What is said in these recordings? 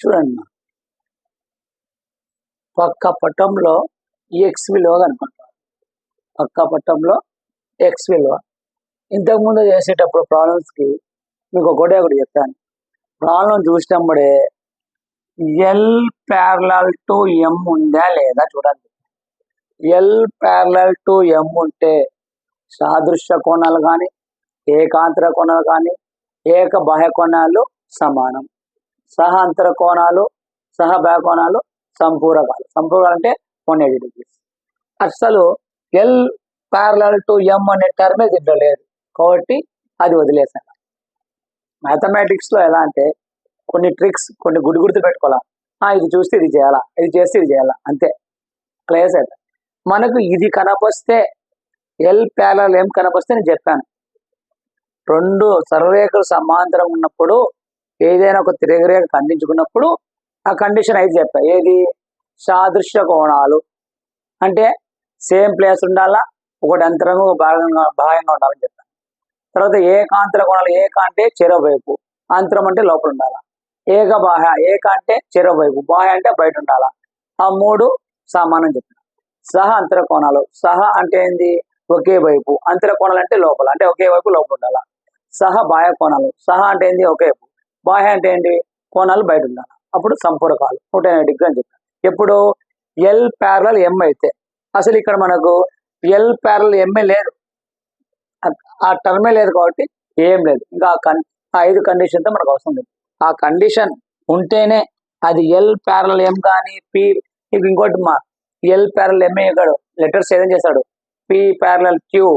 చూడండి, పక్క పటంలో ఎక్స్ విలువ కనుకుంటాం. పక్క పటంలో ఎక్స్ విలువ ఇంతకుముందు చేసేటప్పుడు ప్రాబ్లమ్స్కి మీకు ఒకటి చెప్తాను. ప్రాబ్లం చూసినప్పుడే ఎల్ ప్యారలల్ టు ఎం ఉందా లేదా చూడండి. ఎల్ ప్యారలల్ టు ఎం ఉంటే సాదృశ్య కోణాలు కానీ, ఏకాంతర కోణాలు కానీ, ఏక బాహ్య కోణాలు సమానం. సహ అంతర కోణాలు, సహ బాహ్య కోణాలు సంపూరకాలు. సంపూరకాలు అంటే 180 degrees. అసలు ఎల్ ప్యారలల్ టు ఎం అనే టర్మే దీంట్లో లేదు కాబట్టి అది వదిలేసాను. మ్యాథమెటిక్స్లో ఎలా అంటే కొన్ని ట్రిక్స్, కొన్ని గుర్తు పెట్టుకోవాలా. ఇది చూస్తే ఇది చేయాలా, ఇది చేస్తే ఇది చేయాలా, అంతే. క్లియర్ అయితే మనకు ఇది కనపొస్తే ఎల్ ప్యారలల్ ఎం కనపొస్తే నేను చెప్పాను, రెండు సరళరేఖలు సమాంతరం ఉన్నప్పుడు ఏదైనా ఒక తిరగరేఖ ఖండించుకున్నప్పుడు ఆ కండిషన్ అయితే చెప్పా. ఏది? సాదృశ్య కోణాలు అంటే సేమ్ ప్లేస్ ఉండాలా, ఒకటి అంతరంగా భాగంగా ఉండాలని చెప్పాను. తర్వాత ఏకాంతర కోణాలు, ఏక అంటే చెరవైపు, అంతరం అంటే లోపల ఉండాలా. ఏక బాహ్య, ఏక అంటే చెరవైపు, బాహ్య అంటే బయట ఉండాలా. ఆ మూడు సమానం చెప్పాను. సహ అంతర కోణాలు, సహ అంటే ఏంది? ఒకే వైపు, అంతర కోణాలు అంటే లోపల, అంటే ఒకే వైపు లోపల ఉండాలా. సహ బాహ్య కోణాలు, సహ అంటే ఏంది? ఒకే వైపు, బాహ్య అంటే ఏంటి? కోణాలు బయట ఉండాలి. అప్పుడు సంపూరకాలు 180 డిగ్రీ అని చెప్పాను. ఎప్పుడు? ఎల్ ప్యారలల్ ఎం అయితే. అసలు ఇక్కడ మనకు ఎల్ ప్యారలల్ ఎంఏ లేదు, ఆ టర్మే లేదు కాబట్టి ఏం లేదు. ఇంకా ఆ 5 కండిషన్తో మనకు అవసరం లేదు. ఆ కండిషన్ ఉంటేనే అది ఎల్ ప్యారలల్ ఎం కానీ, పి. ఇంకోటి మా ఎల్ ప్యారలల్ ఎంఏ ఇక్కడ లెటర్స్ ఏదైనా చేశాడు, P parallel Q,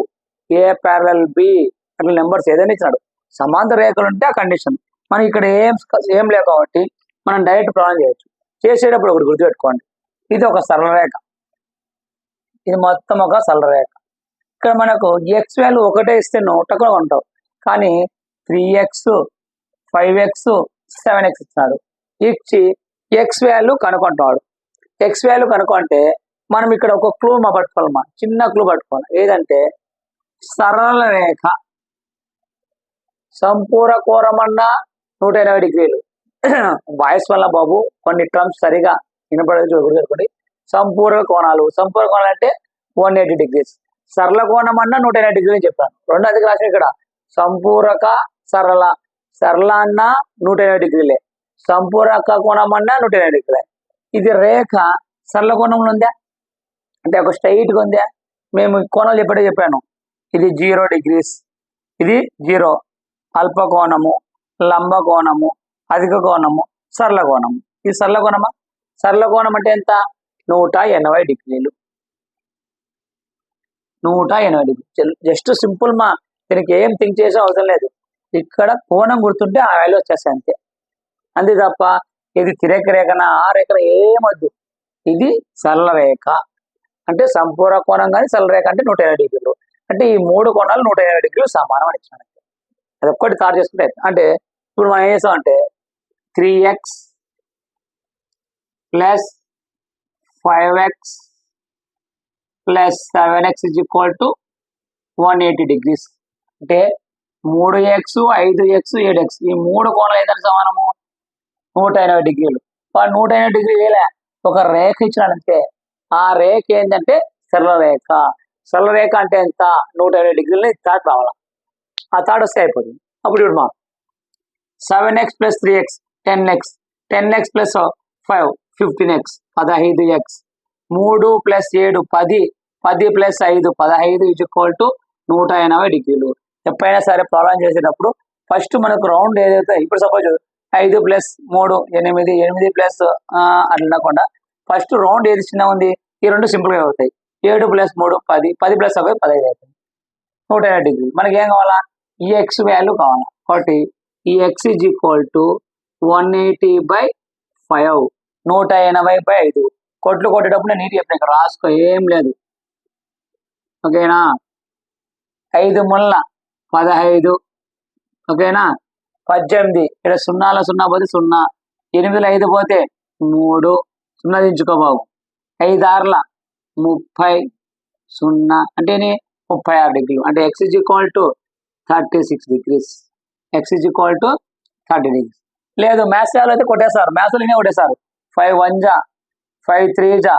A parallel B, అట్లా నెంబర్స్ ఏదైనా ఇచ్చినాడు. సమాంతర రేఖలు ఉంటే ఆ కండిషన్. మనకి ఇక్కడ ఏం లేవు కాబట్టి మనం డైరెక్ట్ ప్రాబ్లం చేయొచ్చు. చేసేటప్పుడు ఒకటి గుర్తుపెట్టుకోండి, ఇది ఒక సరళ రేఖ, ఇది మొత్తం ఒక సరళ రేఖ. ఇక్కడ మనకు ఎక్స్ వాల్యూ ఒకటే ఇస్తే నోటగా ఉంటావు, కానీ 3x 5x 7x ఇచ్చినాడు. ఇచ్చి ఎక్స్ వాల్యూ కనుక్కుంటాడు. ఎక్స్ వాల్యూ కనుక్కుంటే మనం ఇక్కడ ఒక క్లూ పట్టుకోవాలమ్మా, చిన్న క్లూ పట్టుకోవాలి. ఏదంటే సరళ రేఖ సంపూర కోణమన్నా 180 డిగ్రీలు. వాయిస్ వల్ల బాబు కొన్ని టర్మ్స్ సరిగా వినపడదు, గుర్తుపెట్టుకోండి. సంపూరక కోణాలు, సంపూరక కోణాలు అంటే 180 డిగ్రీస్. సరళ కోణం అన్నా 180 డిగ్రీలు చెప్పాను. రెండు అధిక రాసిన ఇక్కడ సంపూరక సరళ, సరళ అన్న 180 డిగ్రీలే, సంపూరక కోణం అన్నా 180 డిగ్రీలే. ఇది రేఖ సరళ కోణంలో ఉందా అంటే ఒక స్ట్రైట్గా ఉందా? మేము కోణాలు చెప్పాను. ఇది 0 degrees, ఇది 0, అల్ప కోణము, లంబ కోణము, అధిక కోణము, సరళ కోణము. ఇది సరళ కోణమా? సరళ కోణం అంటే ఎంత? 180 డిగ్రీలు. 180 డిగ్రీలు. జస్ట్ సింపుల్ మా, దీనికి ఏం థింక్ చేసే అవసరం లేదు. ఇక్కడ కోణం గుర్తుంటే ఆ వాల్యూ వచ్చేస్తాయి అంతే. అంతే తప్ప ఇది తిరగ రేఖన, ఆ రేఖన ఏమొద్దు. ఇది సరళ రేఖ అంటే సంపూర్ణ కోణం కానీ, సరళ రేఖ అంటే 180 డిగ్రీలు. అంటే ఈ మూడు కోణాలు 180 డిగ్రీలు సమానం అని ఇచ్చాను. అది ఒక్కటి తాడు చేసుకుంటే అంటే ఇప్పుడు మనం ఏం చేస్తామంటే 3x plus 5x plus 7x is equal to 180 degrees. అంటే 3x 5x 7x ఈ మూడు కోణాలు ఏదైనా సమానము 180 డిగ్రీలు. 180 డిగ్రీలు వేలే ఒక రేఖ ఇచ్చినాడంటే ఆ రేఖ ఏంటంటే సరళ రేఖ. సరళ రేఖ అంటే ఎంత? 180 డిగ్రీలని థాట్ రావాలా. ఆ థాట్ వస్తే అయిపోతుంది. అప్పుడు ఇప్పుడు మా 7x plus 3x 10x, 10x plus 5 15x 15x, 3 plus 7 10, 10 plus 5 15 is equal to 180 డిగ్రీలు. ఎప్పుడైనా సరే ప్రాబ్లం చేసేటప్పుడు ఫస్ట్ మనకు రౌండ్ ఏదైతే, ఇప్పుడు సపోజ్ 5 ప్లస్ 3 8, 8 ప్లస్ అట్లా ఫస్ట్ రౌండ్ ఏది చిన్న ఉంది, ఈ రెండు సింపుల్గా అవుతాయి. 7 ప్లస్ 3 10, 10 ప్లస్ 5 15 అవుతుంది. 180 డిగ్రీలు. మనకి ఏం కావాలా? ఈ ఎక్స్ వాల్యూ కావాలా. కాబట్టి ఈ ఎక్స్ ఈజ్ ఈక్వల్ టు 180/5, 180/5. కొట్లు కొట్టేటప్పుడు నేను నీటి చెప్పిన, ఇక్కడ రాసుకో, ఏం లేదు. ఓకేనా? 5 ముళ్ళ 15, ఓకేనా? 18, ఇక్కడ 0 0 పోతే 0, 8 5 పోతే 3, 0 దించుకోబాబు. 5 6 30, 0 అంటే 36 డిగ్రీలు. అంటే x is equal to 36 degrees. x is equal to 30 degrees. లేదు మ్యాథ్స్ అయితే కొట్టేస్తారు, మ్యాథ్స్లోనే కొట్టేస్తారు. 5 1 జా 5 3 జా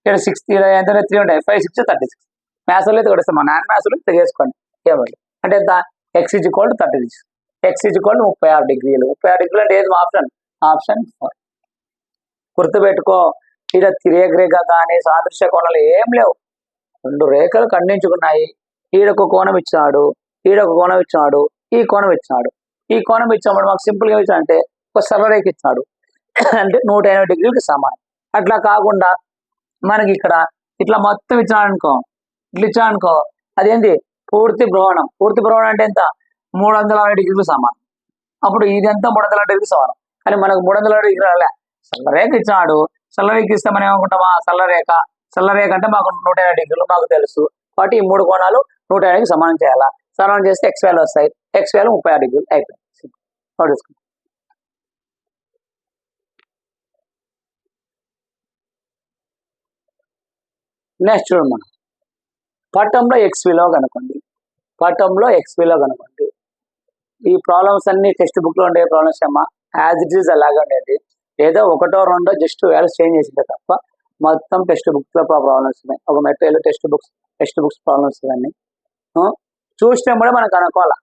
ఇక్కడ 6 ఎంత 3 ఉంటాయి, 5 6 36. మ్యాథ్స్లో అయితే కొట్టేస్తాం, మా నాన్ మ్యాథ్స్లో చేసుకోండి ఏమండి. అంటే ఎంత X is equal to 36, X is equal to 36 డిగ్రీలు. 36 డిగ్రీలు అంటే ఏది ఆప్షన్? ఆప్షన్ 4. గుర్తుపెట్టుకో, ఇక్కడ తిరేగరేఖ కానీ సాదృశ్య కోణాలు ఏం లేవు. 2 రేఖలు ఖండించుకున్నాయి. ఈడొక కోణం ఇచ్చాడు, ఈడొక కోణం ఇచ్చాడు, ఈ కోణం ఇచ్చాడు. ఈ కోణం ఇచ్చినప్పుడు మాకు సింపుల్గా ఇచ్చాడంటే ఒక సరళరేఖ ఇచ్చాడు అంటే 180 డిగ్రీలకి సమానం. అట్లా కాకుండా మనకి ఇక్కడ ఇట్లా మొత్తం ఇచ్చాడనుకో, ఇట్లా ఇచ్చాడనుకో, అదేంటి పూర్తి భ్రమణం. పూర్తి భ్రమణం అంటే ఎంత? 360 డిగ్రీలు సమానం. అప్పుడు ఇది ఎంత? 360 డిగ్రీలు సమానం. కానీ మనకు 360 డిగ్రీల సరళరేఖ ఇచ్చాడు. సరళరేఖ ఇస్తే మనం ఏమనుకుంటామా? సరళరేఖ అంటే మాకు 180 డిగ్రీలు మాకు తెలుసు. కాబట్టి ఈ 3 కోణాలు 180కి సమానం చేయాలా. సమానం చేస్తే ఎక్స్ వాల్యూ వస్తాయి. ఎక్స్ వాల్యూ 36 డిగ్రీలు అయిపోయింది. నెక్స్ట్ చూడండి, మనం పటంలో ఎక్స్ విలువ కనుకోండి. పటంలో ఎక్స్ విలువ కనుకోండి. ఈ ప్రాబ్లమ్స్ అన్ని టెక్స్ట్ బుక్ లో ఉండే ప్రాబ్లమ్స్ అమ్మా, యాజ్ ఇట్ ఈస్ అలాగే ఉండేది. ఏదో 1 2 జస్ట్ వాల్యూస్ చేంజ్ చేసిందే తప్ప మొత్తం టెక్స్ట్ బుక్స్ లో ప్రాబ్లమ్స్ ఉన్నాయి. ఒక మెటీరియల్ టెక్స్ట్ బుక్స్ ప్రాబ్లమ్స్ ఇవన్నీ చూసినప్పుడే మనం కనుక్కోవాలా.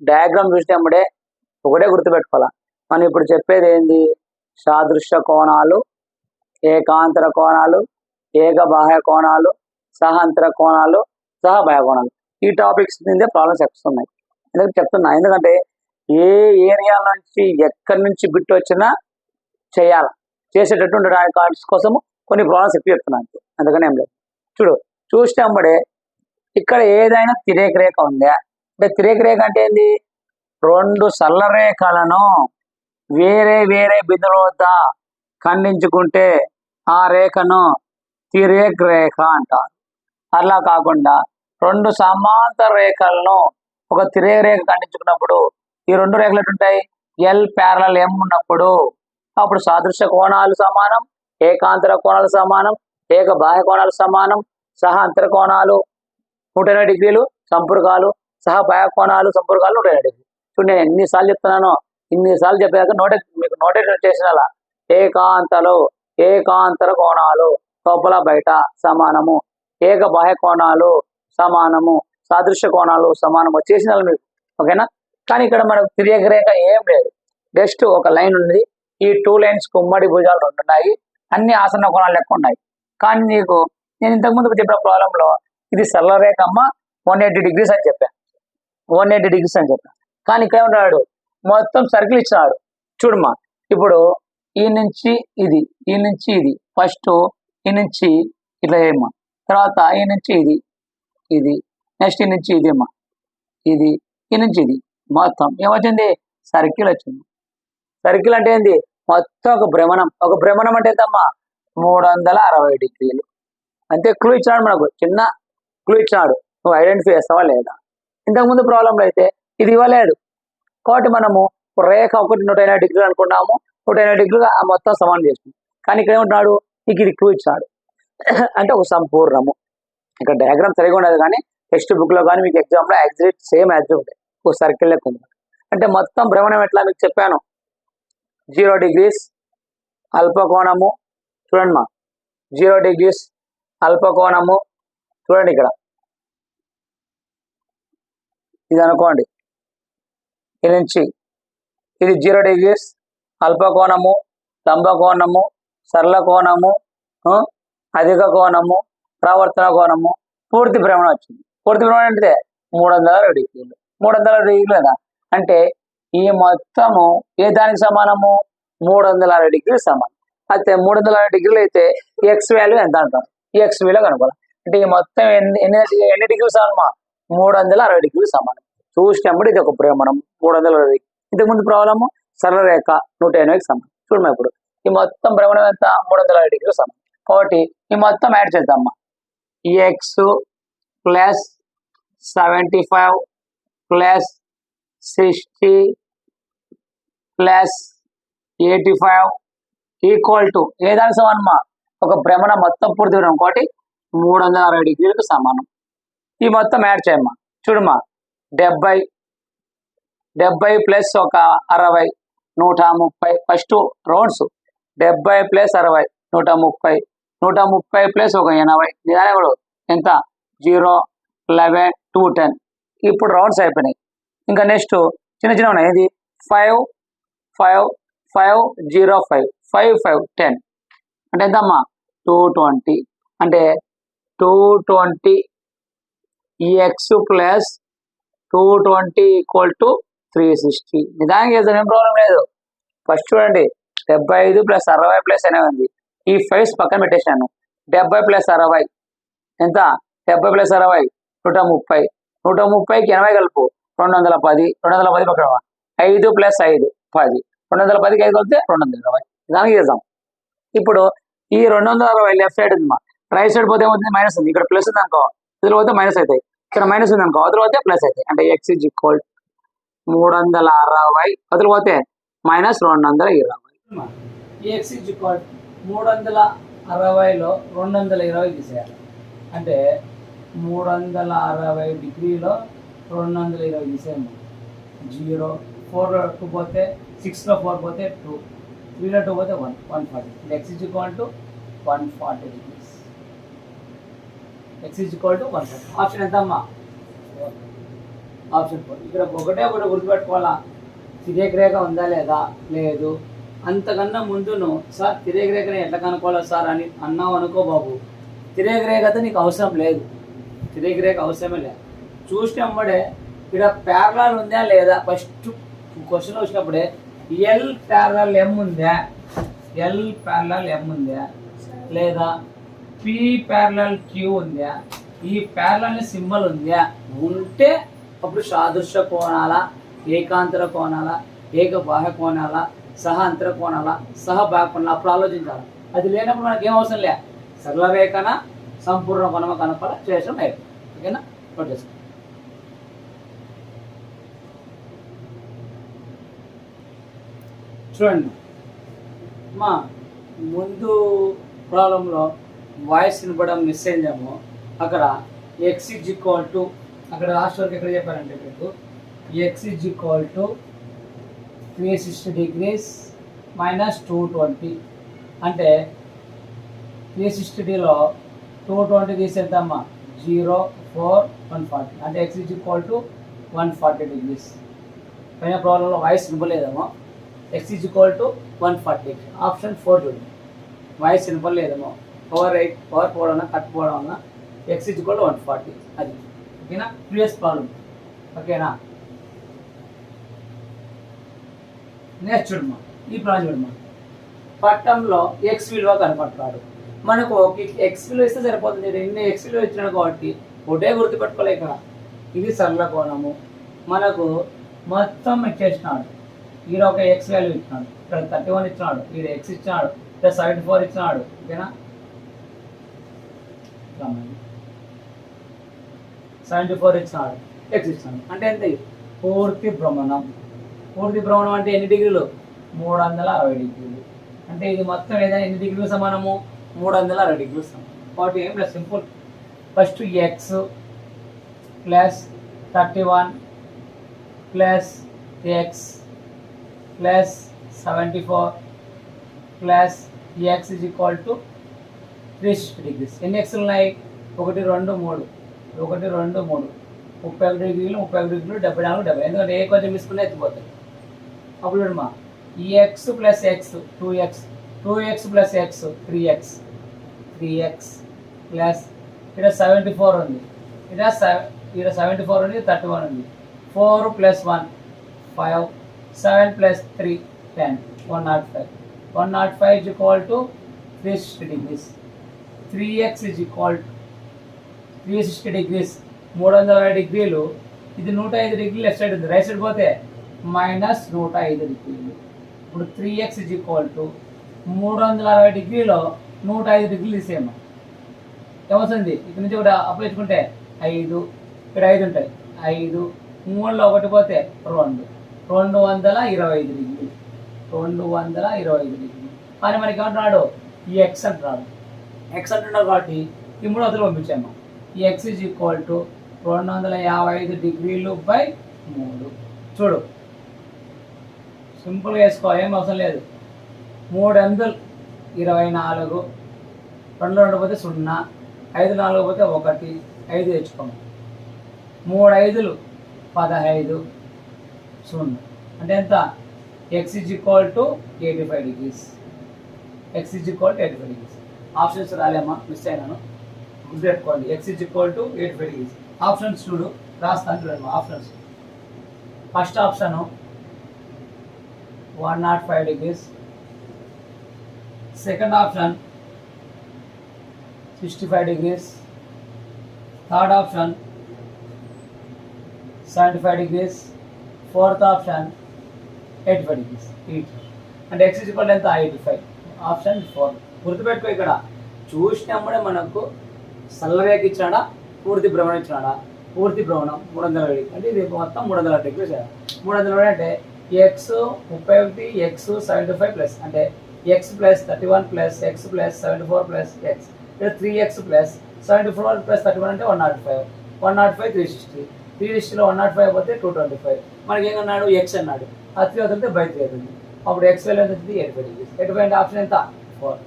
డయాగ్రామ్ చూసినప్పుడే ఒకటే గుర్తుపెట్టుకోవాలా. మనం ఇప్పుడు చెప్పేది ఏంది? సాదృశ్య కోణాలు, ఏకాంతర కోణాలు, ఏకబాహ్య కోణాలు, సహాంతర కోణాలు, సహబాహ్య కోణాలు. ఈ టాపిక్స్ మీదే ప్రాబ్లమ్స్ వస్తున్నాయి. ఎందుకు చెప్తున్నా? ఎందుకంటే ఏ ఏరియా నుంచి ఎక్కడి నుంచి బిట్ వచ్చినా చేయాలి, చేసేటట్టు ఉండడానికి ఆర్ట్స్ కోసము కొన్ని ప్రాబ్లమ్స్ ఎక్కువ చెప్తున్నాను. అందుకని ఏం లేదు. చూసినప్పుడే ఇక్కడ ఏదైనా తిరేక రేఖ ఉందా అంటే, తిరేక రేఖ అంటే ఏంది? 2 సరళ రేఖలను వేరే వేరే బిందువుల వద్ద ఖండించుకుంటే ఆ రేఖను తిరేక రేఖ అంటారు. అలా కాకుండా 2 సమాంతర రేఖలను ఒక తిరేక రేఖ ఖండించుకున్నప్పుడు ఈ 2 రేఖలు ఎట్లుంటాయి? ఎల్ ప్యారలల్ ఎం ఉన్నప్పుడు అప్పుడు సాదృశ్య కోణాలు సమానం, ఏకాంతర కోణాలు సమానం, ఏక బాహ్య కోణాలు సమానం, సహాంతర కోణాలు 180 డిగ్రీలు, సంపూర్ణాలు సహబాహ్య కోణాలు సంపూర్ణాలు 180 డిగ్రీలు. చూడండి, నేను ఎన్నిసార్లు చెప్తున్నానో, ఇన్నిసార్లు చెప్పాక మీకు నోటెడ్ చేసిన అలా ఏకాంతర కోణాలు లోపల బయట సమానము, ఏక బాహ్య కోణాలు సమానము, సాదృశ్య కోణాలు సమానము చేసిన మీకు. ఓకేనా? కానీ ఇక్కడ మనకు తిరేక రేఖ ఏం లేదు, జస్ట్ ఒక లైన్ ఉంది. ఈ 2 లైన్స్ ఉమ్మడి భుజాలు 2 ఉన్నాయి, అన్ని ఆసన్న కోణాలు లెక్క ఉన్నాయి. కానీ నీకు నేను ఇంతకుముందు చెప్పిన ప్రాబ్లంలో ఇది సరళ రేఖ అమ్మ 180 డిగ్రీస్ అని చెప్పాను, 180 డిగ్రీస్ అని చెప్పాను. కానీ ఇక్కడ ఏమంటాడు? మొత్తం సర్కిల్ ఇచ్చినాడు. చూడమ్మా, ఇప్పుడు ఈ నుంచి ఇది, ఈ నుంచి ఇది, ఫస్ట్ ఈ నుంచి ఇట్లా చేయమ్మా, తర్వాత ఈ నుంచి ఇది నెక్స్ట్ ఈ నుంచి ఇది అమ్మా, ఇది ఈ నుంచి ఇది, మొత్తం ఏమొచ్చింది? సర్కిల్ వచ్చింది. సర్కిల్ అంటే ఏంది? మొత్తం ఒక భ్రమణం. ఒక భ్రమణం అంటే ఎంతమ్మా? 360 డిగ్రీలు. అంతే. క్లూ ఇచ్చినాడు, మనకు చిన్న క్లూ ఇచ్చినాడు. నువ్వు ఐడెంటిఫై చేస్తావా లేదా? ఇంతకుముందు ప్రాబ్లంలో అయితే ఇది ఇవ్వలేడు. కాబట్టి మనము రేఖ 180 డిగ్రీలు అనుకున్నాము, 180 డిగ్రీలు మొత్తం సమానం చేసినాం. కానీ ఇక్కడ ఏమంటున్నాడు? నీకు ఇది క్లూ ఇచ్చినాడు అంటే ఒక సంపూర్ణము. ఇక్కడ డయాగ్రామ్ సరిగా ఉండదు, కానీ టెక్స్ట్ బుక్ లో కానీ మీకు ఎగ్జామ్లో ఎగ్జాక్ట్ సేమ్ యాక్సిట్ ఉంటాయి. ఒక సర్కిల్ లెక్క ఉంది. అంటే మొత్తం భ్రమణం ఎట్లా మీకు చెప్పాను. 0 డిగ్రీస్ అల్పకోణము, చూడండి మా 0 డిగ్రీస్ అల్పకోణము. చూడండి ఇక్కడ ఇది అనుకోండి, ఇది నుంచి ఇది 0 డిగ్రీస్ అల్పకోణము, లంబకోణము, సరళ కోణము, అధిక కోణము, ప్రవర్తన కోణము, పూర్తి భ్రమణం వచ్చింది. పూర్తి భ్రమణం అంటే 360 డిగ్రీలు. 360 డిగ్రీలు కదా అంటే ఈ మొత్తము ఏ దానికి సమానము? 360 డిగ్రీలు సమానం. అయితే 360 డిగ్రీలు అయితే ఎక్స్ వాల్యూ ఎంత అంటారు? ఈ ఎక్స్ వాల్యూ కనుకోవాలి. అంటే ఈ మొత్తం ఎన్ని డిగ్రీలు సమానమా? 360 డిగ్రీలు సమానం. చూసినప్పుడు ఇది ఒక భ్రమణం 360. ఇంతకుముందు ప్రాబ్లము సరళ రేఖ 180కి సమానం. చూడమ్మా, ఇప్పుడు ఈ మొత్తం భ్రమణం ఎంత? 360 డిగ్రీలు సమానం. కాబట్టి ఈ మొత్తం యాడ్ చేద్దామా. X plus 75 plus 60 plus 85 equal to a దానికి సమానమా? ఒక భ్రమణం మొత్తం పూర్తి భ్రమణం కాబట్టి 360 డిగ్రీలకు సమానం. ఈ మొత్తం యాడ్ చేయమ్మా. చూడమ్మా, 70 ప్లస్ ఒక 60 130 ఫస్ట్ రౌండ్స్ 70 ప్లస్ 60 130 130 ప్లస్ ఒక 80 నిదానం కూడా ఎంత 0 11 2 10 ఇప్పుడు రౌండ్స్ అయిపోయినాయి. ఇంకా నెక్స్ట్ చిన్న చిన్న ఉన్నాయి. ఇది 5 5 5 0 5 5 5 10 అంటే ఎంతమ్మా 220 అంటే 220 ఎక్స్ ప్లస్ 220 ఈక్వల్ టు 360. నిదానం చేద్దాం, ఏం ప్రాబ్లం లేదు. ఫస్ట్ చూడండి 75 ప్లస్ 60 ప్లస్ 80 ఉంది. ఈ 5 పక్కన పెట్టేసాను. 70 ప్లస్ 60 ఎంత 70 ప్లస్ 60 130 130కి 80 కలుపు 210 210 పక్కన 5 ప్లస్ 5 10 210కి 5 కలిపితే 220. నిదానం చేద్దాం. ఇప్పుడు ఈ 260 లెఫ్ట్ సైడ్ ఉంది. రైట్ సైడ్ పోతే ఏమవుతుంది మైనస్ ఉంది. ఇక్కడ ప్లస్ ఉంది అనుకో, ఇదిలో పోతే మైనస్ అవుతాయి. ఇక్కడ మైనస్ ఉంది అనుకో, అదిలో పోతే ప్లస్ అవుతాయి. అంటే ఎక్స్ ఈజ్ ఈక్వల్ 360 అదిలో పోతే మైనస్ 220. ఎక్స్ ఈజ్ ఈక్వల్ 360లో 220 తీసేయాలి. అంటే 360 డిగ్రీలో 220 తీసేయాలి. 0 4లో 2 పోతే 6లో 4 పోతే 2 3లో 2 పోతే 1 140. X is equal to 140 degrees. X is equal to 140. Option ఎంత అమ్మా? ఆప్షన్ 4. ఇక్కడ ఒకటే గుర్తుపెట్టుకోవాలా, తిరేక రేఖ ఉందా లేదా? లేదు. అంతకన్నా ముందును సార్ తిరేక రేఖని ఎట్లా కనుక్కోవాలా సార్ అని అన్నావు అనుకో బాబు, తిరేక రేఖతో నీకు అవసరం లేదు. తిరేక రేఖ అవసరమే లేదు. చూసిన అమ్మడే ఇక్కడ ప్యారలల్ ఉందా లేదా ఫస్ట్ క్వశ్చన్ వచ్చినప్పుడే ఎల్ ప్యారలల్ ఎం ఉందా, ఎల్ ప్యారలల్ ఎం ఉందా లేదా పి ప్యారలల్ క్యూ ఉందా, ఈ ప్యారలల్ సింబల్ ఉందా, ఉంటే అప్పుడు సాదృశ్య కోణాల, ఏకాంతర కోణాల, ఏక బాహ్య కోణాల, సహ అంతర కోణాల, సహ బాహ్య కోణాల అప్పుడు ఆలోచించాలి. అది లేనప్పుడు మనకి ఏం అవసరం లే, సరళ రేఖన సంపూర్ణ కోణమ కనపడ చేసడం లేదు. ఓకేనా? నోట్ చేసుకో. చూడండి మా ముందు ప్రాబ్లంలో వాయిస్ వినపడం మిస్ అయిందేమో. అక్కడ ఎక్స్ ఈజ్ ఈక్వల్ టు, అక్కడ లాస్ట్ వరకు ఎక్కడ చెప్పారంటే మీకు x is equal to 360 degrees minus 220 అంటే 360లో 220 తీసేద్దామా 0 4 140 అంటే x is equal to 140 degrees. పైన ప్రాబ్లంలో వాయిస్ వినపలేదేమో. X is equal to 140. Option 4 చూడండి, వాయిస్ వినపలేదేమో. పవర్ పోవడం కట్ పోవడం వల్ల ఎక్స్ ఈజ్ ఈక్వల్ టు 140 అది. ఓకేనా? Previous problem. ఓకేనా? నెక్స్ట్ చూడమ్మా, ఈ ప్రాబ్లం చూడమ్మా. పట్టంలో ఎక్స్ విలువ కనపడతాడు. మనకు ఎక్స్ విలువ ఇస్తే సరిపోతుంది. ఎన్ని ఎక్స్ విలువ ఇచ్చినాడు కాబట్టి ఒకటే గుర్తుపెట్టుకోలే. ఇక్కడ ఇది సరళ కోణము, మనకు మొత్తం ఇచ్చేసినాడు. ఈడ ఒక ఎక్స్ వాల్యూ ఇచ్చినాడు, ఇక్కడ 31 ఇచ్చినాడు, ఈడ ఎక్స్ ఇచ్చినాడు, ఇక్కడ 74 ఇచ్చినాడు. ఓకేనా? 74 ఇచ్చినాడు, ఎక్స్ ఇచ్చినాడు. అంటే ఎంత? పూర్తి భ్రమణం. పూర్తి భ్రమణం అంటే ఎన్ని డిగ్రీలు? 360 డిగ్రీలు. అంటే ఇది మొత్తం ఏదైనా ఎన్ని డిగ్రీలు సమానము? 360 డిగ్రీలు సమానం. కాబట్టి ఏం లేదు, simple. First X plus 31 plus X plus 74 plus X is equal to 360 degrees. ఎన్ని ఎక్స్లు ఉన్నాయి? 1 2 3 1 2 3 31 డిగ్రీలు 31 డిగ్రీలు 74 70. ఎందుకంటే ఏ కొంచెం తీసుకునే ఎత్తిపోతాయి. అప్పుడు చూడమ్మా, ఈ X plus X 2x 2x plus X 3x 3x plus ఇక్కడ 74 ఉంది, ఇక్కడ 74 ఉంది, 31 ఉంది, 4 plus 1 5 7 plus 3 10 105 105 is equal to 360 degrees. 3x is equal to 360 degrees 360 డిగ్రీలు. ఇది 105 డిగ్రీలు లెఫ్ట్ సైడ్ ఉంది, రైట్ సైడ్ పోతే మైనస్ 105 డిగ్రీలు. ఇప్పుడు 3x is equal to 360 డిగ్రీలో 105 డిగ్రీలు తీసేయమ్మా. ఏమవుతుంది? ఇక్కడ నుంచి కూడా అప్లై చేసుకుంటే 5, ఇక్కడ 5 ఉంటాయి, 5 3లో 1 పోతే 2 225 డిగ్రీలు 225 డిగ్రీలు. కానీ మనకి ఏమంటున్నాడు? ఈ ఎక్స్ అంటున్నాడు. ఎక్స్ అంటున్నాడు కాబట్టి ఈ 3 అవతల పంపించాము. ఈ ఎక్స్ ఈజ్ ఈక్వల్ టు 255 డిగ్రీలు బై 3. చూడు సింపుల్గా వేసుకో, ఏం అవసరం లేదు. 3 24, 2 2 పోతే 0, 5 4 పోతే 1, 5 తెచ్చుకోము. 3 5 15, 0 అంటే ఎంత? x = 85 degrees. x = 85 degrees. Options రాలేమ్మా, miss అయినాను, గుర్తుపెట్టుకోండి. x = 85 degrees. ఆప్షన్స్ చూడు, రాస్తాను చూడండి. Options first option 105 degrees, second option 65 degrees, third option 75 degrees, fourth option 85 degrees. అంటే x = ఎంత? 85. ఆప్షన్ 4. గుర్తుపెట్టుకో, ఇక్కడ చూసినప్పుడే మనకు సల్లరేఖ ఇచ్చినాడా, పూర్తి భ్రమణం ఇచ్చినాడా? పూర్తి భ్రమణం 320, అంటే ఇది మొత్తం 300 degrees. 320 అంటే x 31, x 75 ప్లస్ అంటే x plus 31 plus x plus 74 plus x, 3x plus 74 plus 31 అంటే 105. 105 360, 360లో 105 పోతే 225. మనకి ఏమన్నాడు? x అన్నాడు. ఆ 3 అవుతుంటే బై 3 అవుతుంది. అప్పుడు x వాల్యూ ఎంత అవుతుంది? 85 degrees. 85 అంటే ఆప్షన్ ఎంత? 4.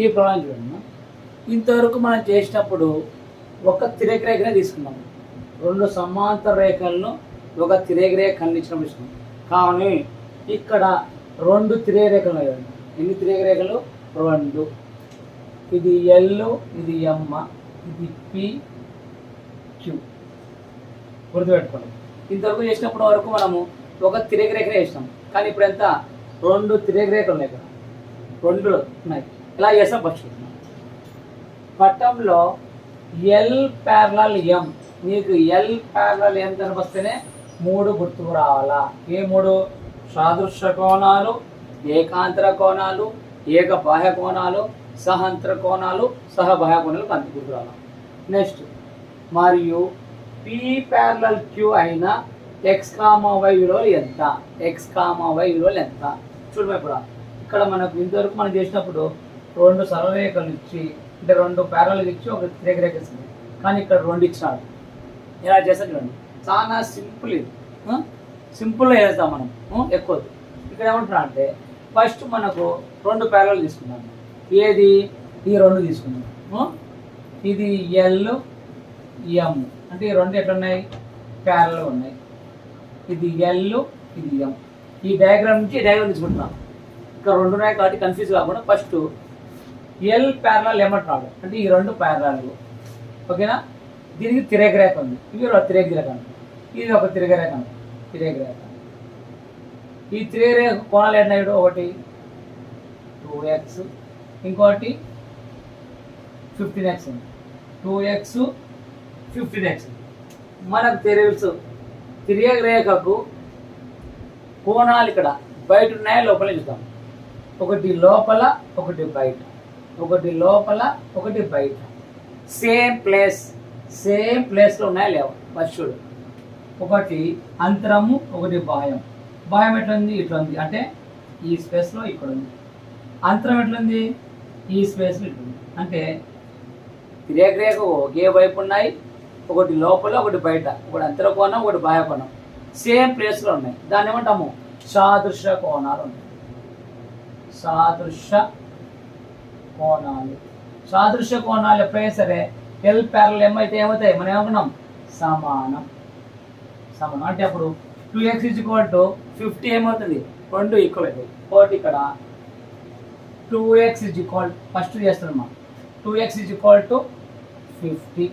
ఈ ప్రాబ్లం చూడండి. ఇంతవరకు మనం చేసినప్పుడు ఒక తిరగ రేఖనే తీసుకున్నాం. 2 సమాంతర రేఖలను ఒక తిరగ రేఖ అందించినప్పుడు ఇస్తున్నాం. కానీ ఇక్కడ 2 తిరగ రేఖలు ఉన్నాయి. ఎన్ని తిరగ రేఖలు? 2. ఇది L, ఇది M, ఇది P, Q. గుర్తుపెట్టుకోండి. ఇంతవరకు చేసినప్పుడు వరకు మనము ఒక తిరగ రేఖనే వేసినాం. కానీ ఇప్పుడు ఎంత? 2 తిరగ రేఖలు ఉన్నాయి. ఇక్కడ 2 ఉన్నాయి. ఇలా చేస్తాం. ఫస్ట్ పటంలో L ప్యారలల్ M, మీకు L ప్యారలల్ M కనిపిస్తేనే 3 గుర్తుకు రావాలా. ఏ 3? సాదృశ్య కోణాలు, ఏకాంతర కోణాలు, ఏక బాహ్య కోణాలు, సహాంతర కోణాలు, సహబాహ్య కోణాలు కంటి గుర్తు రావాలి. నెక్స్ట్ మరియు P ప్యారలల్ Q అయిన x, y విలువలు ఎంత? x, y విలువలు ఎంత? చూడమే. ఇప్పుడు ఇక్కడ మనకు ఇంతవరకు మనం చేసినప్పుడు 2 సరళరేఖలు ఇచ్చి, అంటే 2 ప్యారలల్ ఇచ్చి ఒక తిరగ రేఖ ఇస్తుంది. కానీ ఇక్కడ 2 ఇచ్చినాడు. ఇలా చేస్తాం చూడండి, చాలా సింపుల్. ఇది సింపుల్గా చేస్తాం మనం, ఎక్కువ. ఇక్కడ ఏమంటున్నా అంటే ఫస్ట్ మనకు 2 ప్యారలల్ తీసుకున్నాం. ఏది? ఈ 2 తీసుకున్నాం. ఇది L, M, అంటే ఈ 2 ఎట్లున్నాయి? ప్యారలల్ ఉన్నాయి. ఇది L, ఇది M. ఈ డయాగ్రామ్ నుంచి డయాగ్రామ్ తీసుకుంటున్నాం. ఇక్కడ 2 ఉన్నాయి కాబట్టి కన్ఫ్యూజ్ కాకుండా ఫస్ట్ L ప్యారలల్ M అంటున్నాడు. అంటే ఈ 2 ప్యారలల్, ఓకేనా? దీనికి తిరగ రేఖ ఉంది. ఇవి ఒక తిరగ రేఖ, ఇది ఒక తిరగ రేఖ. తిరగ రేఖ, ఈ తిరగ రేఖ కోణాలు ఎన్నాడు? ఒకటి 2x, ఇంకోటి 15x, 2x 15x. మనకు తెలుసు తిరగ రేఖకు కోణాలు ఇక్కడ బయట ఉన్నాయా, లోపల చూద్దాం. ఒకటి లోపల, ఒకటి బయట. ఒకటి లోపల, ఒకటి బయట. సేమ్ ప్లేస్లో ఉన్నాయా లేవు? ఫస్ట్ చూడు. ఒకటి అంతరము, ఒకటి బాహ్యం. బాహ్యం ఎట్లుంది? ఇట్లా ఉంది, అంటే ఈ స్పేస్లో ఇక్కడ ఉంది. అంతరం ఎట్లుంది? ఈ స్పేస్లో ఇట్లుంది. అంటే తిరగ రేఖ ఒకే వైపు ఉన్నాయి. ఒకటి లోపల, ఒకటి బయట. ఒకటి అంతర కోణం, ఒకటి బాహ్య కోణం. సేమ్ ప్లేస్లో ఉన్నాయి. దాన్ని ఏమంటాము? సాదృశ్య కోణాలు ఉన్నాయి. సాదృశ్య కోణాలు. సాదృశ్య కోణాలు ఎప్పుడైనా సరే L ప్యారలల్ M అయితే ఏమవుతాయి? మనం ఏమనుకున్నాం? సమానం. అంటే అప్పుడు 2x = 50 ఏమవుతుంది? 2 ఈక్వల్ అవుతాయి. ఒకటి ఇక్కడ 2x ఫస్ట్ చేస్తున్నాం. 2x = 50.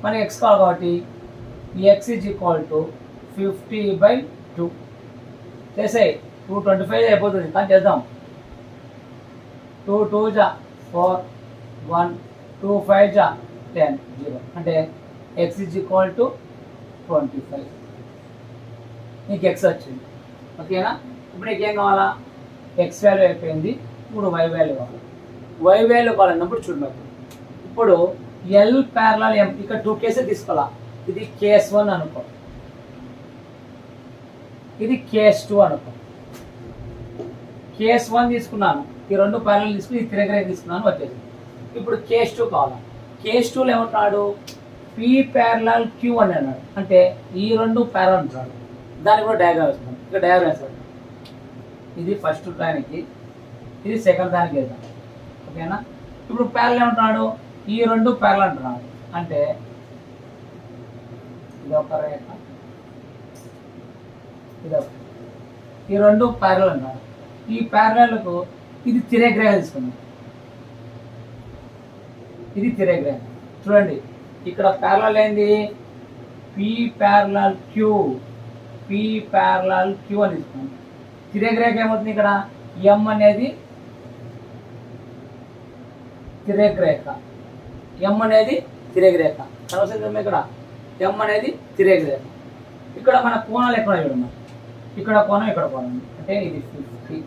మనకి x కావాలి కాబట్టి x = 50/2 చేసే 225 అయిపోతుంది. కానీ చేద్దాం. 2 2 4, 1 2 5 10 0. అంటే x = 25. నీకు x వచ్చింది, ఓకేనా? ఇప్పుడు నీకు ఏం కావాలా? x వాల్యూ అయిపోయింది. ఇప్పుడు y వాల్యూ కావాలి. y వాల్యూ కావాలన్నప్పుడు చూడలేదు. ఇప్పుడు L ప్యారలల్ M, ఇక్కడ 2 కేసెస్ తీసుకోవాలా. ఇది కేస్ 1 అనుకో, ఇది కేస్ 2 అనుకో. కేస్ 1 తీసుకున్నాను, ఈ 2 ప్యారలల్ తీసుకుని ఈ తిరగ రేఖ తీసుకున్నాను, వచ్చేసి. ఇప్పుడు కేస్ 2 కావాలా. కేస్ 2లో ఏమంటున్నాడు? పీ ప్యారలల్ క్యూ అని అన్నాడు, అంటే ఈ రెండు ప్యారలల్ అంటాడు. దానికి కూడా డయాగ్రామ్ వేస్తున్నాం. ఇక్కడ డయాగ్రామ్ వేస్తాడు. ఇది ఫస్ట్ దానికి, ఇది సెకండ్ దానికి వేద్దాం. ఓకేనా? ఇప్పుడు ప్యారలల్ ఏమంటున్నాడు, ఈ రెండు ప్యారలల్ అంటున్నాడు, అంటే ఇది ఒక రేఖ, ఇది ఒక, ఈ రెండు ప్యారలల్ అంటున్నాడు. ఈ ప్యారలల్కు ఇది తిరేగ్రేఖ తీసుకున్నాం. ఇది తిరేగ్రేఖ. చూడండి ఇక్కడ ప్యారలల్ ఏంది, P parallel Q, P parallel Q అని తీసుకున్నాం. తిరేగ్రేఖ ఏమవుతుంది, ఇక్కడ ఎం అనేది తిరేగ్రేఖ, ఎం అనేది తిరేగ్రేఖ. సమస్య ఇక్కడ ఎం అనేది తిరేగ్రేఖ. ఇక్కడ మన కోణాలు ఎక్కడ చూడమ్మా, ఇక్కడ కోణం, ఇక్కడ కోణం, అంటే ఇది 50,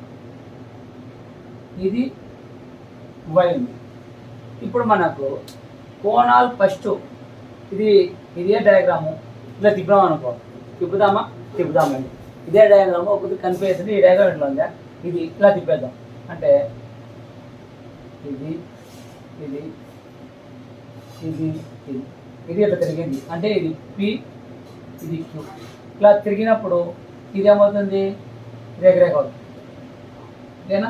ఇది వై ఉంది. ఇప్పుడు మనకు కోణాలు ఫస్ట్ ఇదే డయాగ్రాము ఇలా తిప్పుదాం అనుకో, తిప్పుదామండి. ఇదే డయాగ్రాము ఒకటి కనిపిస్తుంది. ఈ డయాగ్రామ్ ఎట్లా ఉందా, ఇది ఇలా తిప్పేద్దాం, అంటే ఇది ఇది ఇది ఇది ఇది ఇట్లా తిరిగింది, అంటే ఇది పి, ఇది క్యూ. ఇలా తిరిగినప్పుడు ఇది ఏమవుతుంది, రేఖ అవుతుంది. ఓకేనా?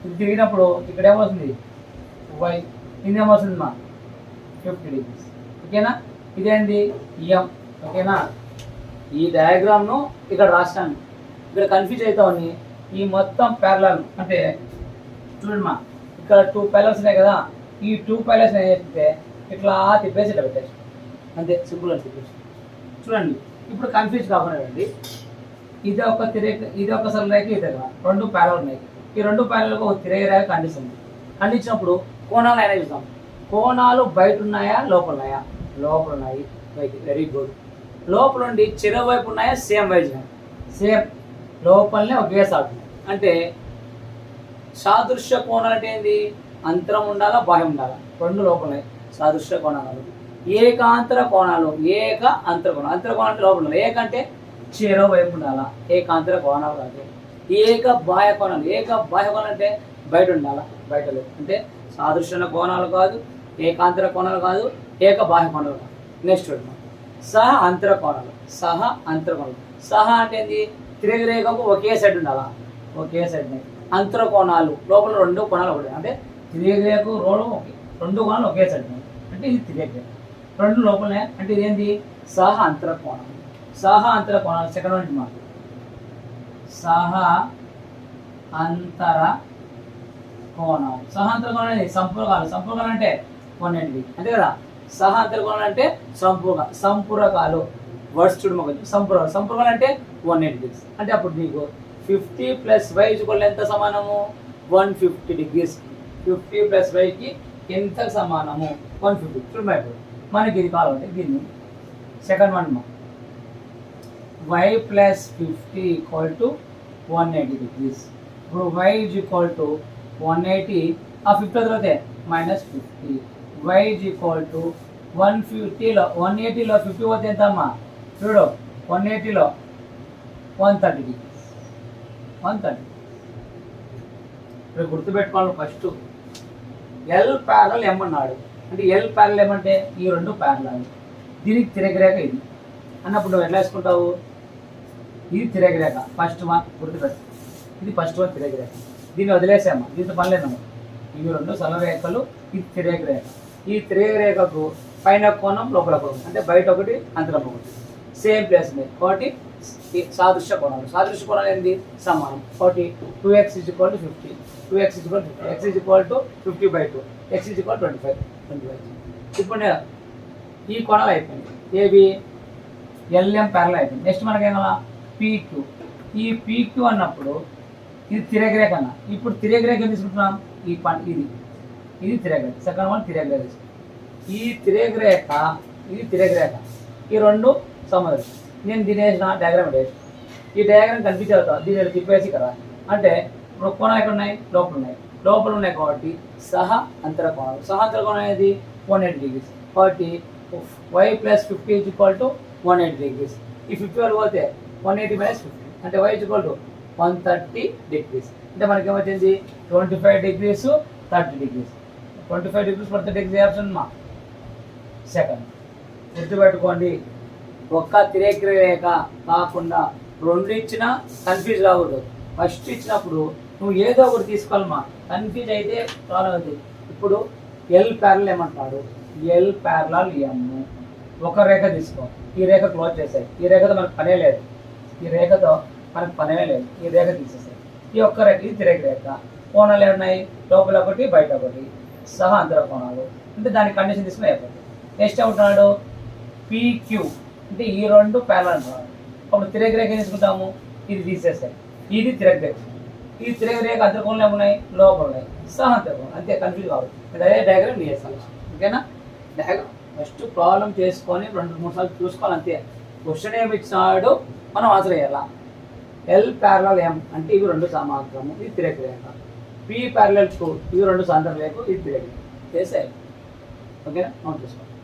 ఇది తిరిగినప్పుడు ఇక్కడ ఏమవుతుంది, వై, ఇది ఏమవుతుంది మా 50 degrees. ఓకేనా? ఇదేంటి ఎం. ఓకేనా? ఈ డయాగ్రామ్ను ఇక్కడ రాస్తాను. ఇక్కడ కన్ఫ్యూజ్ అవుతామని ఈ మొత్తం ప్యారలల్, అంటే చూడండి మా, ఇక్కడ 2 ప్యారలల్స్ ఉన్నాయి కదా, ఈ 2 ప్యారలల్స్ ఏం చేస్తే ఇట్లా తిప్పేసి ఇట్లా పెట్టేసి, అంతే, సింపుల్ అని తిప్పేసి. చూడండి ఇప్పుడు కన్ఫ్యూజ్ కాకుండా అండి, ఇది ఒక ఇది ఒక సరళరేఖ, ఇది రెండు ప్యారలల్ ఉన్నాయి. ఈ రెండు ప్యారలల్కి ఒక తిరేగరేఖ ఖండిస్తుంది. ఖండించినప్పుడు కోణాలు అయినా చూద్దాం. కోణాలు బయట ఉన్నాయా, లోపల ఉన్నాయా? లోపల ఉన్నాయి. Very good. లోపల నుండి చెరో వైపు ఉన్నాయా, సేమ్ వైపు? సేమ్. లోపలనే ఒకే సాటు. అంటే సాదృశ్య కోణాలు అంటే ఏంది, అంతరం ఉండాలా, బాహ్యం ఉండాలా? రెండు లోపల ఉన్నాయి సాదృశ్య కోణాలు. ఏకాంతర కోణాలు, ఏక అంతర కోణాలు. అంతర కోణాలు అంటే లోపల ఉండాలి, ఏక అంటే చెరో వైపు ఉండాలా, ఏకాంతర కోణాలు కాదు. ఏక బాహ్య కోణాలు, ఏక బాహ్య కోణాలు అంటే బయట ఉండాలా, బయట లేదు. అంటే సాదృశ్య కోణాలు కాదు, ఏకాంతర కోణాలు కాదు, ఏక బాహ్య కోణాలు కాదు. నెక్స్ట్ సహ అంతర కోణాలు, సహ అంతర కోణాలు. సహ అంటే ఏంది, తిరగరేఖకు ఒకే సైడ్ ఉండాలా, ఒకే సైడ్. అంతర కోణాలు లోపల రెండు కోణాలు ఒకటి, అంటే తిరగరేఖకు రెండు కోణాలు ఒకే సైడ్ ఉన్నాయి, అంటే ఇది తిరగరేఖ. రెండు లోపలనే, అంటే ఇదేంటి, సహ అంతర కోణాలు. సహ అంతర కోణాలు సెకండ్ వన్ మాట, సహ అంతర కోణాలు. సహ అంతర కోణాలు అనేది సంపూరకాలు. సంపూరకాలు అంటే 180 అంతే కదా. సహ అంతర కోణాలు అంటే సంపూరకాలు. వర్డ్స్ చూడు మాకు, సంపూరకాలు అంటే 180 degrees. అంటే అప్పుడు నీకు 50 + y ఎంత సమానము, 150 degrees. 50 + y కి ఎంత సమానము, 150. చూడు మనకి ఇది కావాలంటే దీన్ని సెకండ్ వన్ y + 50 = 180 degrees. ఇప్పుడు y = 180, ఆ 50 తర్వాత -50. y = 150లో 180లో 50 పోతే ఎంత అమ్మా, చూడు 180లో 130 degrees. 130. ఇప్పుడు గుర్తుపెట్టుకోవాలి, ఫస్ట్ ఎల్ ప్యారలల్ ఎం అన్నాడు, అంటే ఎల్ ప్యారలల్ ఏమంటే ఈ రెండు ప్యారలల్, దీనికి తిరగరేఖ ఇది అన్నప్పుడు నువ్వు ఎట్లా వేసుకుంటావు, ఇది తిరగరేఖ ఫస్ట్ వన్ గుర్తుపెట్టు, ఇది ఫస్ట్ వన్ తిరగరేఖ. దీన్ని వదిలేసామా, దీంతో పని లేదమ్మా. ఇవి రెండు సరళరేఖలు, ఇది తిరగరేఖ. ఈ తిరగరేఖకు పైన కోణం, లోపల కోణం, అంటే బయట ఒకటి, అంతరం ఒకటి, సేమ్ ప్లేస్ ఉంది. కాబట్టి సాదృశ్య కోణాలు. సాదృశ్య కోణాలు ఏంటి, సమానం. కాబట్టి 2x = 50, 2x = 50, x = 50/2, x = 25. ఇప్పుడు ఈ కోణాలు అయిపోయింది. ఏవి, ఎల్ఎం ప్యారలల్ అయిపోయింది. నెక్స్ట్ మనకి ఏమన్నా పీక్యూ. ఈ పీక్యూ అన్నప్పుడు ఇది తిరగరేఖ అన్న. ఇప్పుడు తిరగరేఖ తీసుకుంటున్నాం, ఇది తిరగరేఖ. Second one తిరగరేఖ. ఈ తిరగరేఖ, ఇది తిరగరేఖ, ఈ రెండు సమానం. నేను దీని వేసిన డయాగ్రామ్ వేసిన, ఈ డయాగ్రామ్ కన్ఫ్యూజ్ అవుతాను. దీని తిప్పేసి కదా, అంటే ఇప్పుడు కోణాలు ఎక్కడ ఉన్నాయి, లోపల ఉన్నాయి కాబట్టి సహ అంతర కోణాలు. సహ అంతర కోణం అనేది 180 degrees. కాబట్టి y + 50 = 180 degrees. ఈ 50 వరకు పోతే 180 - 50, అంటే y = 130 degrees. అంటే మనకి ఏమవుతుంది, 25 degrees, 30 degrees. 25 degrees, 30 degrees option మా సెకండ్. గుర్తుపెట్టుకోండి, ఒక్క తిరేగ్ర రేఖ కాకుండా రెండు ఇచ్చినా కన్ఫ్యూజ్ కాకూడదు. ఫస్ట్ ఇచ్చినప్పుడు నువ్వు ఏదో ఒకటి తీసుకోవాలమ్మా, కన్ఫ్యూజ్ అయితే ప్రాబ్లం అవుతుంది. ఇప్పుడు ఎల్ ప్యారల్ ఏమంటాడు, ఎల్ ప్యారలాల్ ఎమ్. ఒక రేఖ తీసుకో, ఈ రేఖ క్లోజ్ చేసాయి, ఈ రేఖతో మనకు పనే లేదు, ఈ రేఖతో మనకు పనే లేదు, ఈ రేఖ తీసేసాయి. ఈ ఒక్క రేఖ ఇది తిరేగ రేఖ. కోణాలు ఏమున్నాయి, లోపల ఒకటి బయట ఒకటి, సహా అంతర కోణాలు. అంటే దాని కండిషన్ తీసుకుని అయిపోతుంది. నెక్స్ట్ ఏమంటున్నాడు, పీక్యూ అంటే ఈ రెండు ప్యారల్ అంటున్నాడు. అప్పుడు తిరేగ రేఖ తీసుకుంటాము, ఇది తీసేసాయి, ఇది తిరేగ రేఖ. ఈ తిరేగ రేఖ అంతర కోణాలు ఏమున్నాయి, లోపల ఉన్నాయి, సహా అంతర కోణం. అంతే, కన్ఫ్యూజ్ కావాలి. అదే డయాగ్రామ్ చేస్తాను, ఓకేనా. డయాగ్రామ్ ఫస్ట్ ప్రాబ్లం చేసుకొని 2-3 సార్లు చూసుకోవాలి, అంతే. క్వశ్చన్ ఏమి ఇచ్చినాడు, మనం ఆన్సర్ చేయాలా. ఎల్ ప్యారలల్ ఎం అంటే ఇవి రెండు సమాంతరము, ఇది తిరేగ రేఖ. పి ప్యారలల్ కు ఇవి రెండు సాంతర రేఖ, ఇది తిరేగ రేఖ. చేసేయాలి, ఓకేనా. మనం చూసుకోవాలి.